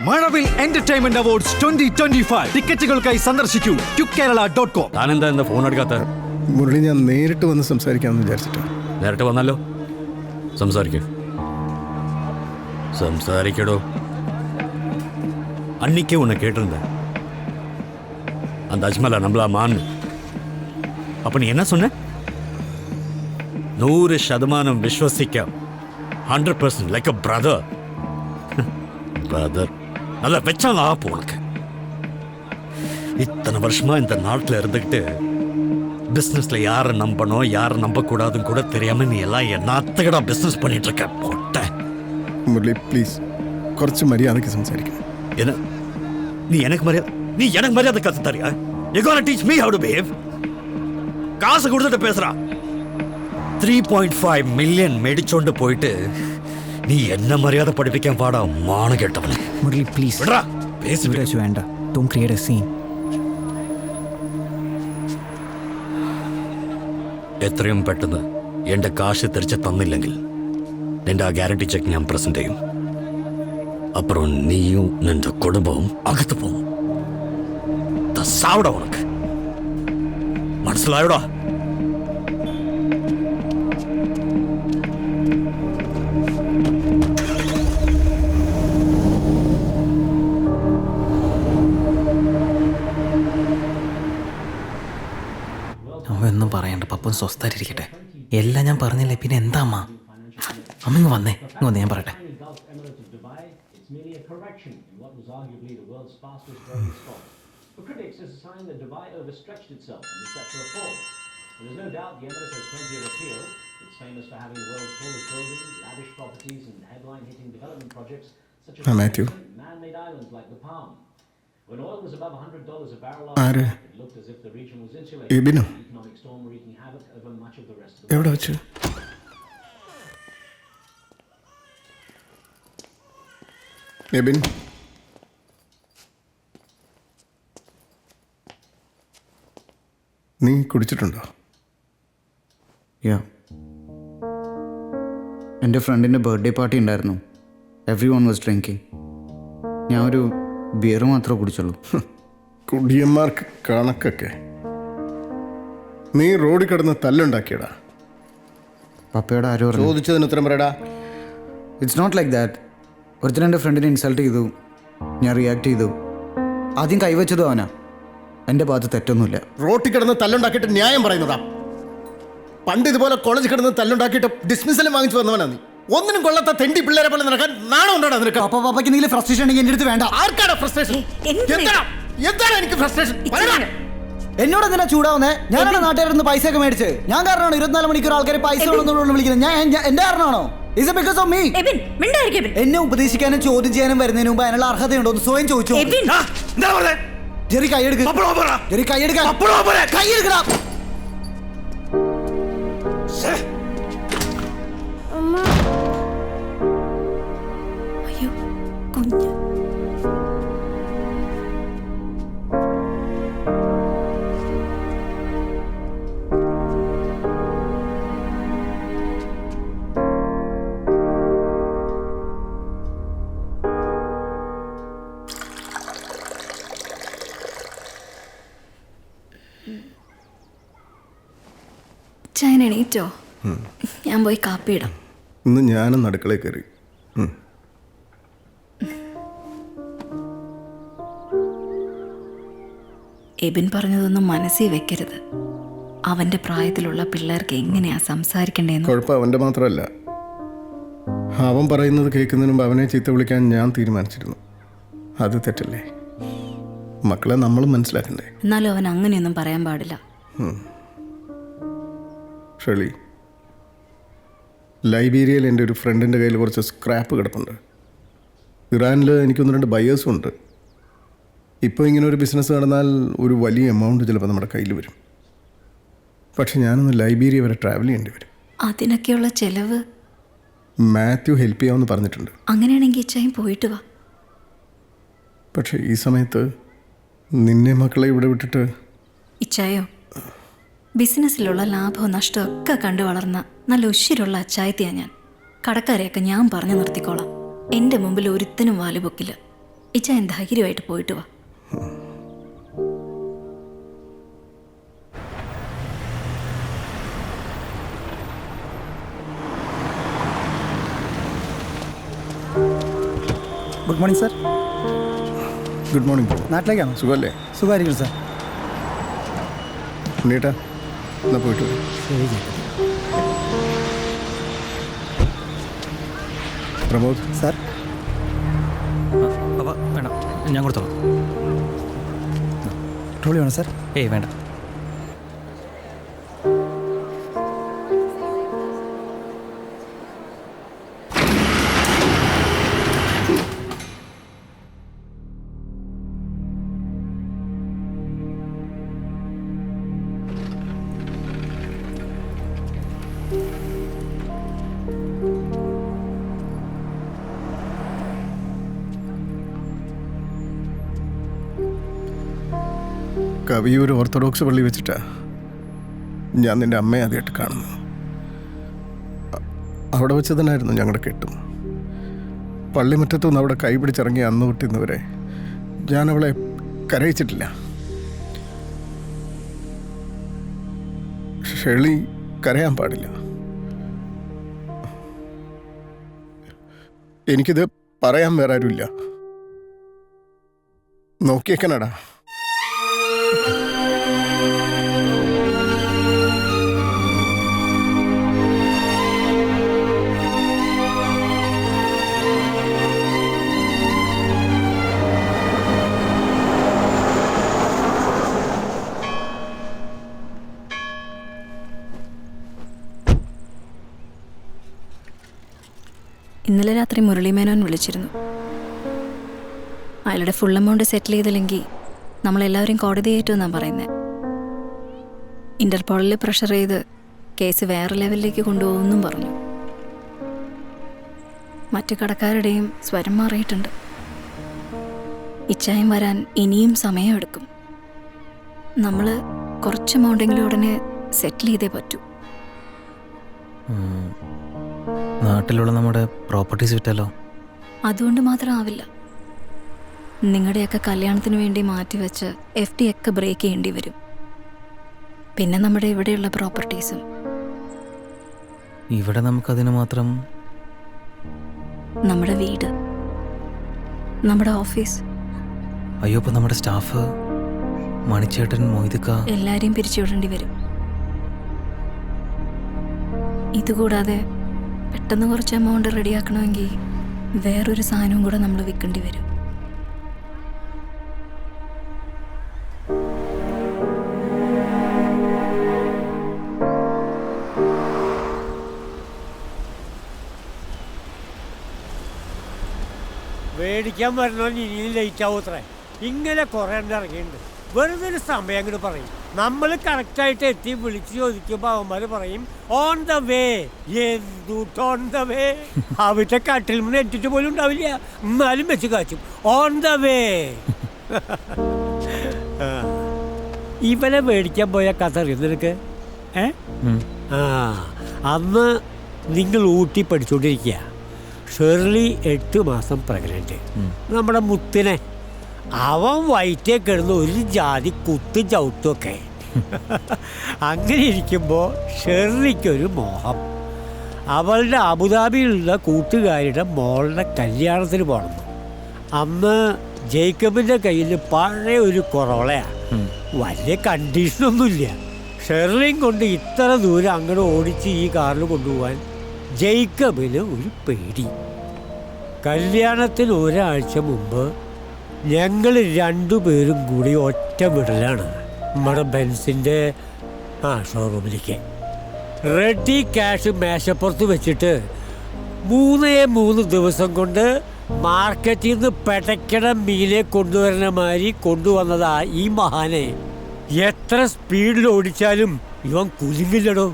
മഴവിൽ entertainment awards 2025 ടിക്കറ്റുകൾക്കായി സന്ദർശിക്കൂ QKerala.com. താനെന്താ എന്താ ഫോൺ എടുക്കാത്ത? മുരളി, ഞാൻ നേരിട്ട് വന്ന് സംസാരിക്കാമെന്ന് വിചാരിച്ചിട്ടാണ്. നേരിട്ട് വന്നല്ലോ, സംസാരിക്കടോ. அன்னைக்கே உன்னை கேட்டிருந்தேன், அந்த அஜ்மலா நம்மளா மான்னு. அப்ப நீ என்ன சொன்ன? 100% விஸ்வசிக்க, 100% லைக் அ பிரதர். பிரதர் நல்லா வச்சாங்க ஆப்பு உனக்கு. இத்தனை வருஷமா இந்த நாட்டில் இருந்துக்கிட்டு பிஸ்னஸ்ல யாரை நம்பணும் யாரை நம்பக்கூடாதுன்னு கூட தெரியாம நீ எல்லாம் என்னத்தகடா பிஸ்னஸ் பண்ணிட்டு இருக்க போட்ட. മുരളി പ്ലീസ്, കുറച്ച് മര്യാദയ്ക്ക് സംസാരിക്കണം. என்ன நீ எனக்கு மரியாதை கத்து தரியா? You gonna teach me how to behave? காசு கொடுத்துட்டு பேசுறா. 3.5 மில்லியன் மேடிச்சோண்டு போயிட்டு நீ என்ன மரியாதை படிப்பிக்க பாடா மான கேட்டவனே. മുരളി പ്ലീസ് விடுறா, பேசி விடு. വേണ്ട, don't create a scene. എത്രയും പെട്ടെന്ന് എന്റെ കാശ് തിരിച്ച് തന്നില്ലെങ്കിൽ നിന്റെ ആ ഗ്യാരണ്ടി ചെക്ക് ഞാൻ പ്രസന്റ് ചെയ്യും. അപ്പുറം നീയും നിന്റെ കുടുംബവും അകത്ത് പോകും. സാവടാ ഉനക്ക്, മനസ്സിലായോടാ? അവയൊന്നും പറയണ്ട, പപ്പൻ സ്വസ്ഥായിരിക്കട്ടെ. എല്ലാം ഞാൻ പറഞ്ഞില്ലേ, പിന്നെ എന്താ അമ്മ? അമ്മ ഇങ്ങ് വന്നേ, ഞാൻ പറയട്ടെ. It's merely a correction in what was arguably the world's fastest growing spot. For critics, it's a sign that Dubai overstretched itself and is set for a fall. There's no doubt the Emirates has plenty of appeal. It's famous for having the world's tallest buildings, lavish properties, and headline-hitting development projects such as Matthew. man-made islands like the Palm. When oil was above $100 a barrel, it looked as if the region was insulated from എബിനോ, the economic storm wreaking havoc over much of the rest of the എവിടെ world. വെച്ച്? എബിൻ, നീ കുടിച്ചിട്ടുണ്ടോ? യാ, എൻ്റെ ഫ്രണ്ടിൻ്റെ birthday party ഉണ്ടായിരുന്നു. Every one was drinking. ഞാൻ ഒരു beer മാത്രമേ കുടിച്ചുള്ളൂ. കുടിയന്മാർക്ക് കണക്കൊക്കെ. നീ റോഡിൽ കിടന്ന് തല്ലുണ്ടാക്കിയടാ. പപ്പയോട് ആരോ പറഞ്ഞു. ചോദിച്ചതിന് ഉത്തരം പറയടാ. It's not like that. ഒരുത്തൻ എൻ്റെ ഫ്രണ്ടിനെ ഇൻസൾട്ട് ചെയ്തു, ഞാൻ റിയാക്ട് ചെയ്തു. ആദ്യം കൈവച്ചതും അവനാ. എൻ്റെ ഭാഗത്ത് തെറ്റൊന്നുമില്ല. റോട്ടിൽ കിടന്ന് തല്ലുണ്ടാക്കിയിട്ട് ന്യായം പറയുന്നതാ. പണ്ട് ഇതുപോലെ കോളേജ് കിടന്ന് തല്ലുണ്ടാക്കിയിട്ട് ഡിസ്മിസലും വാങ്ങിച്ചു വന്നവനാ നീ. ഒന്നിനും കൊള്ളാത്ത തെണ്ടി പിള്ളേരെ പോലെ നടക്കാൻ നാണം ഉണ്ടോടാ നിനക്ക്? പപ്പയ്ക്ക് എന്തെങ്കിലും ഫ്രസ്ട്രേഷൻ ഉണ്ടെങ്കിൽ എൻ്റെ അടുത്ത് വേണ്ട. ആർക്കാണ് ഫ്രസ്ട്രേഷൻ? എന്താണ് എനിക്ക് ഫ്രസ്ട്രേഷൻ? എന്നോട് എന്തിനാ ചൂടാവുന്നേ? ഞാനാണ് നാട്ടുകാരുടെ നിന്ന് പൈസ ഒക്കെ മേടിച്ച്. ഞാൻ കാരണമാണോ 24 മണിക്കൂർ ആൾക്കാർ പൈസ വിളിക്കുന്നത്? ഞാൻ എന്റെ കാരണമാണോ? Is it because of me? എന്നെ ഉപദേശിക്കാനും ചോദ്യം ചെയ്യാനും വരുന്നതിന് മുമ്പ് അതിനുള്ള അർഹതയുണ്ടോ എന്ന് സ്വയം ചോദിച്ചു. ജെറി കൈയെടുക്ക. ജെറി കൈയെടുക്കടാ. അയ്യോ കുഞ്ഞ്. ചായന എണീറ്റോ? ഞാൻ പോയി കാപ്പി ഇടാം. ഇന്ന് ഞാനും അടുക്കളയിൽ കയറി. എബിൻ പറഞ്ഞതൊന്നും മനസ്സിൽ വെക്കരുത്. അവന്റെ പ്രായത്തിലുള്ള പിള്ളേർക്ക് എങ്ങനെയാ സംസാരിക്കണ്ടേന്ന്. കുഴപ്പം അവൻ്റെ മാത്രമല്ല, അവൻ പറയുന്നത് കേൾക്കുന്നതിന് മുമ്പ് അവനെ ചീത്ത വിളിക്കാൻ ഞാൻ തീരുമാനിച്ചിരുന്നു. അത് തെറ്റല്ലേ? മക്കളെ നമ്മളും മനസ്സിലാക്കണ്ടേ? എന്നാലും അവൻ അങ്ങനെയൊന്നും പറയാൻ പാടില്ല. ഷെളി, ലൈബീരിയയിൽ എൻ്റെ ഒരു ഫ്രണ്ടിൻ്റെ കയ്യിൽ കുറച്ച് സ്ക്രാപ്പ് കിടപ്പുണ്ട്. ഇറാനിൽ എനിക്കൊന്ന് 2 ബയേഴ്സും ഉണ്ട്. ഇപ്പോൾ ഇങ്ങനെ ഒരു ബിസിനസ് നടന്നാൽ ഒരു വലിയ എമൗണ്ട് ചിലപ്പോൾ നമ്മുടെ കയ്യിൽ വരും. പക്ഷെ ഞാനൊന്ന് ലൈബീരിയ വരെ ട്രാവൽ ചെയ്യേണ്ടി വരും. അതിനൊക്കെയുള്ള ചെലവ് മാത്യു ഹെൽപ്പ് ചെയ്യാമെന്ന് പറഞ്ഞിട്ടുണ്ട്. അങ്ങനെയാണെങ്കിൽ ഇച്ചായും പോയിട്ട് വാ. പക്ഷേ ഈ സമയത്ത് നിന്നെ മക്കളെ ഇവിടെ വിട്ടിട്ട്. ഇച്ചായോ, ബിസിനസ്സിലുള്ള ലാഭവും നഷ്ടവും ഒക്കെ കണ്ടു വളർന്ന നല്ല ഉശിരുള്ള അച്ചായത്തിയാണ് ഞാൻ. കടക്കാരെയൊക്കെ ഞാൻ പറഞ്ഞു നിർത്തിക്കോളാം. എൻ്റെ മുമ്പിൽ ഒരുത്തനും വാല് പൊക്കില്ല. ഇച്ചായൻ ധൈര്യമായിട്ട് പോയിട്ട് വാ. Good morning sir. Good morning. നാട്ടിലേക്കാണോ? സുഖമല്ലേ? സുഖമായിരിക്കും സാർ. ഉണ്ണീട്ടാ, എന്നാ പോയിട്ട് വരാം. ശരി ചേട്ടാ. പ്രമോദ് സാർ പപ്പ വേണ്ട, ഞാൻ കൊടുത്തോളാം. ട്രോളി വേണോ സാർ? ഏയ് വേണ്ട. കവിയൂർ ഓർത്തഡോക്സ് പള്ളി വെച്ചിട്ടാ ഞാൻ നിൻ്റെ അമ്മയെ ആദ്യമായിട്ട് കാണുന്നു. അവിടെ വെച്ച് തന്നെയായിരുന്നു ഞങ്ങളുടെ കെട്ടും. പള്ളിമുറ്റത്തുനിന്ന് അവിടെ കൈ പിടിച്ചിറങ്ങി അന്ന് തൊട്ടിന്നവരെ ഞാൻ അവളെ കരയിച്ചിട്ടില്ല. ഷെളി കരയാൻ പാടില്ല. എനിക്കിത് പറയാൻ വേറെ ആരുമില്ല. നോക്കിയേക്കനടാ. ഇന്നലെ രാത്രി മുരളീമേനോൻ വിളിച്ചിരുന്നു. അയാളുടെ ഫുൾ എമൗണ്ട് സെറ്റിൽ ചെയ്തില്ലെങ്കിൽ നമ്മളെല്ലാവരും കോടതി കയറ്റുമെന്നാണ് പറയുന്നത്. ഇന്റർപോളിൽ പ്രഷർ ചെയ്ത് കേസ് വേറെ ലെവലിലേക്ക് കൊണ്ടുപോകുമെന്നും പറഞ്ഞു. മറ്റു കടക്കാരുടെയും സ്വരം മാറിയിട്ടുണ്ട്. ഇച്ചായം വരാൻ ഇനിയും സമയമെടുക്കും. നമ്മൾ കുറച്ച് എമൗണ്ടെങ്കിലും ഉടനെ സെറ്റിൽ ചെയ്തേ പറ്റൂ. നാട്ടിലുള്ള നമ്മുടെ പ്രോപ്പർട്ടീസ് വിറ്റാലോ? അതുകൊണ്ട് മാത്രം ആവില്ല. നിങ്ങളുടെയൊക്കെ കല്യാണത്തിന് വേണ്ടി മാറ്റിവെച്ച് FD ഒക്കെ ബ്രേക്ക് ചെയ്യേണ്ടി വരും. പിന്നെ നമ്മുടെ ഇവിടെയുള്ള പ്രോപ്പർട്ടീസും. ഇവിടെ നമുക്കതിന് മാത്രം. നമ്മുടെ വീട്, നമ്മുടെ ഓഫീസ്. അയ്യോ, ഇപ്പം നമ്മുടെ സ്റ്റാഫ്, മണിച്ചേട്ടൻ, മൊയ്തുക്ക, എല്ലാരെയും പിരിച്ചുവിടേണ്ടി വരും. ഇതുകൂടാതെ പെട്ടെന്ന് കുറച്ച് എമൗണ്ട് റെഡിയാക്കണമെങ്കിൽ വേറൊരു സാധനവും കൂടെ നമ്മൾ വിൽക്കേണ്ടി വരും. മേടിക്കാൻ വരണോ ഇനിയും ലേറ്റ് ആവും അത്രേ. ഇങ്ങനെ കുറേ എണ്ണം ഇറങ്ങിയിട്ടുണ്ട്. വെറുതെ ഒരു സമയം അങ്ങോട്ട് പറയും. നമ്മൾ കറക്റ്റായിട്ട് എത്തി വിളിച്ച് ചോദിക്കുമ്പോൾ അവന്മാർ പറയും ഓൺ ദ വേ. എന്തുട്ട് ഓൺ ദ വേ? അവിടുത്തെ കട്ടിൽ മുന്നേ എത്തിയിട്ട് പോലും ഉണ്ടാവില്ല, എന്നാലും വെച്ച് കാച്ചും ഓൺ ദ വേ. ഇവനെ മേടിക്കാൻ പോയ കഥ അറിയുന്നു നിനക്ക്? അന്ന് നിങ്ങൾ ഊട്ടി പഠിച്ചുകൊണ്ടിരിക്കുക. ഷെർലി 8 മാസം പ്രഗ്നന്റ്. നമ്മുടെ മുത്തിനെ അവൻ വയറ്റേ കിടന്ന് ഒരു ജാതി കുത്തും ചവിട്ടുമൊക്കെ. അങ്ങനെ ഇരിക്കുമ്പോൾ ഷെർലിക്കൊരു മോഹം. അവളുടെ അബുദാബിയിലുള്ള കൂട്ടുകാരുടെ മോളുടെ കല്യാണത്തിന് പോകണം. അന്ന് ജേക്കബിൻ്റെ കയ്യിൽ പഴയ ഒരു കൊറോളയാണ്. വലിയ കണ്ടീഷനൊന്നുമില്ല. ഷെർലിയും കൊണ്ട് ഇത്ര ദൂരം അങ്ങോട്ട് ഓടിച്ച് ഈ കാറിൽ കൊണ്ടുപോകാൻ ജേക്കബിന് ഒരു പേടി. കല്യാണത്തിന് ഒരാഴ്ച മുമ്പ് ഞങ്ങൾ 2 പേരും കൂടി ഒറ്റ വിടലാണ് നമ്മുടെ ബെൻസിൻ്റെ ഷോറൂമിലേക്ക്. റെഡി ക്യാഷ് മേശപ്പുറത്ത് വെച്ചിട്ട് 3 ദിവസം കൊണ്ട് മാർക്കറ്റിൽ നിന്ന് പെടയ്ക്കണ മീനെ കൊണ്ടുവരുന്ന മാതിരി കൊണ്ടുവന്നതാ ഈ മഹാനെ. എത്ര സ്പീഡിൽ ഓടിച്ചാലും ഇവൻ കുലുങ്ങില്ലടോ.